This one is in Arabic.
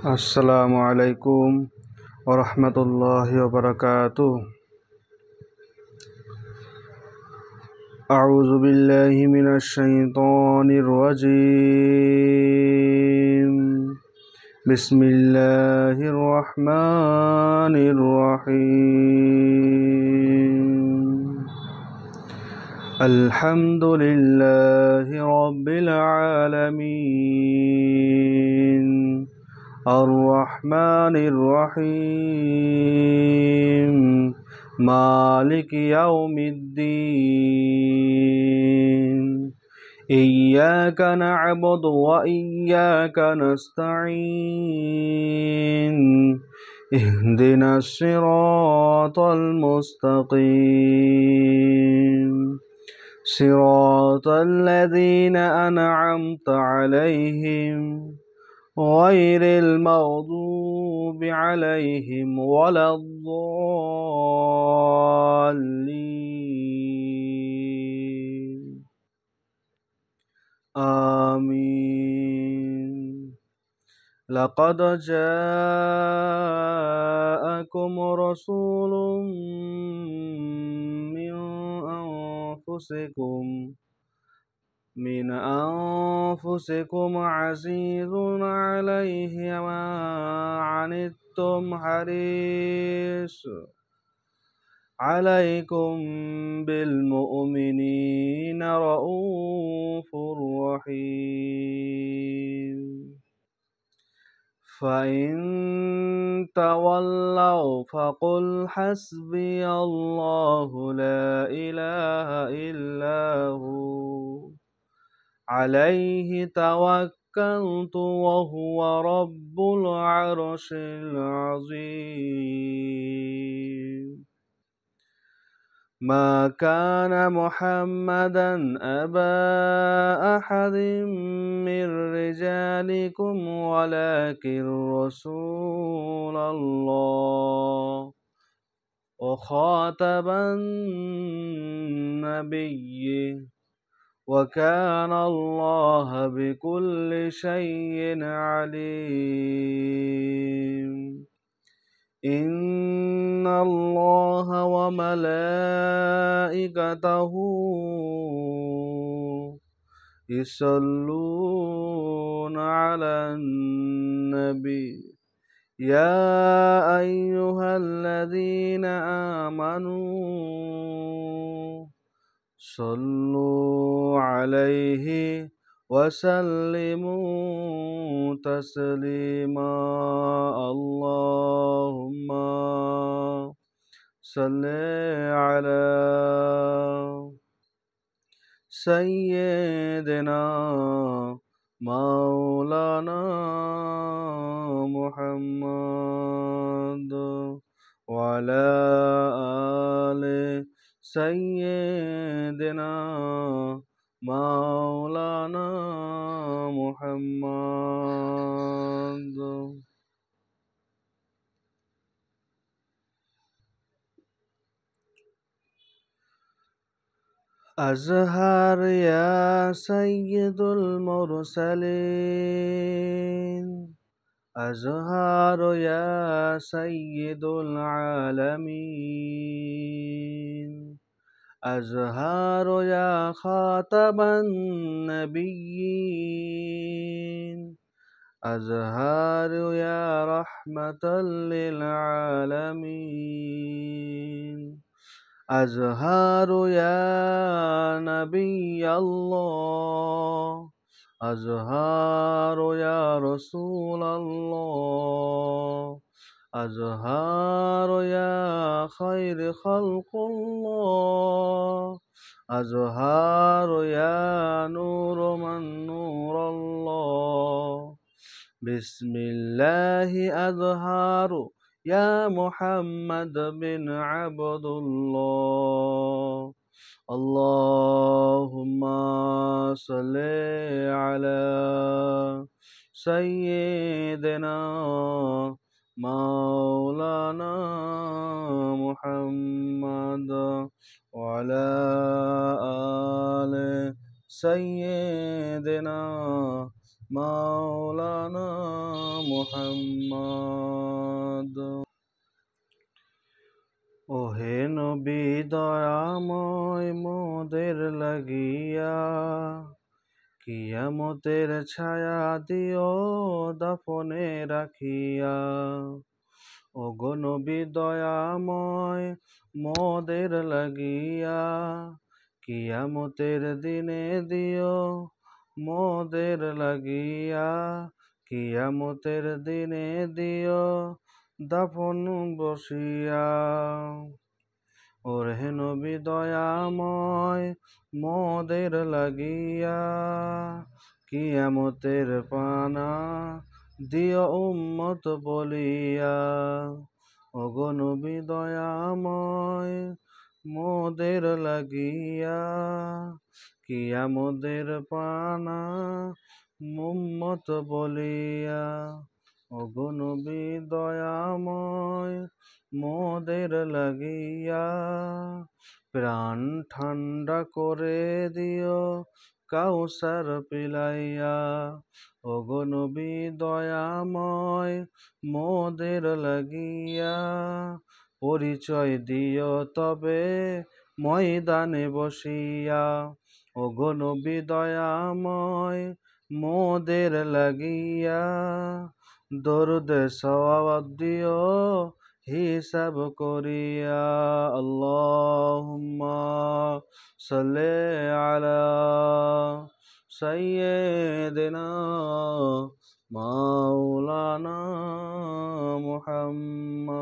আসসালামু আলাইকুম ওয়া রাহমাতুল্লাহি ওয়া বারাকাতুহু। আউযু বিল্লাহি মিনাশ শাইতানির রাজীম। বিসমিল্লাহির রাহমানির রাহিম। আলহামদুলিল্লাহি রাব্বিল আলামিন। الرحمن الرحيم مالك يوم الدين إياك نعبد وإياك نستعين اهدنا الصراط المستقيم صراط الذين أنعمت عليهم غير المغضوب عليهم ولا الضالين آمين. لقد جاءكم رسول من أنفسكم عزيز عليه ما عنتم حريص عليكم بالمؤمنين رؤوف رحيم. فإن تولوا فقل حسبي الله لا إله إلا هو عليه توكلت وهو رب العرش العظيم. ما كان محمدا أبا أحد من رجالكم ولكن رسول الله وخاتم النبيين وكان الله بكل شيء عليم. إن الله وملائكته يصلون على النبي يا أيها الذين آمنوا صلوا عليه وسلموا تسليما. اللهم صل على سيدنا مولانا محمد وعلى آل سيدنا مولانا محمد. أزهر يا سيد المرسلين أزهر يا سيد العالمين أزهر يا خاتم النبيين أزهر يا رحمة للعالمين أزهر يا نبي الله أزهر يا رسول الله أزهر يا خير خلق الله أزهر يا نور من نور الله. بسم الله أزهر يا محمد بن عبد الله. اللهم صل على سيدنا مولانا محمد وعلى آل سيدنا مولانا মুহাম্মদ। ওহে নবী দয়াময় মোদের লাগিয়া, কিয়ামতের ছায়া দিও দাফনে রাখিয়া। ওগো নবী দয়াময় মোদের লাগিয়া, কিয়ামতের দিনে দিও মোদের লাগিয়া, কিয়ামতের দিনে দিও দাফন বসিয়া। ওরে নবী দয়াময় মোদের লাগিয়া, কিয়ামতের পানা দিও উম্মত বলিয়া। ওগো নবী দয়াময় মোদের লাগিয়া, কিয়ামতের পানা উম্মত বলিয়া। ওগো নবী দয়াময় মোদের লাগিয়া, প্রাণ ঠান্ডা করে দিও কাউসার পিলাইয়া। ওগো নবী দয়াময় মোদের লাগিয়া, পরিচয় দিও তবে ময়দানে বসিয়া। ওগো নবী দয়াময় মোদের লাগিয়া, দরুদ সওয়াব দিও হিসাব করিয়া। আল্লাহুম্মা সাল্লি আলা সাইয়্যিদিনা মাওলানা মুহাম্মদ।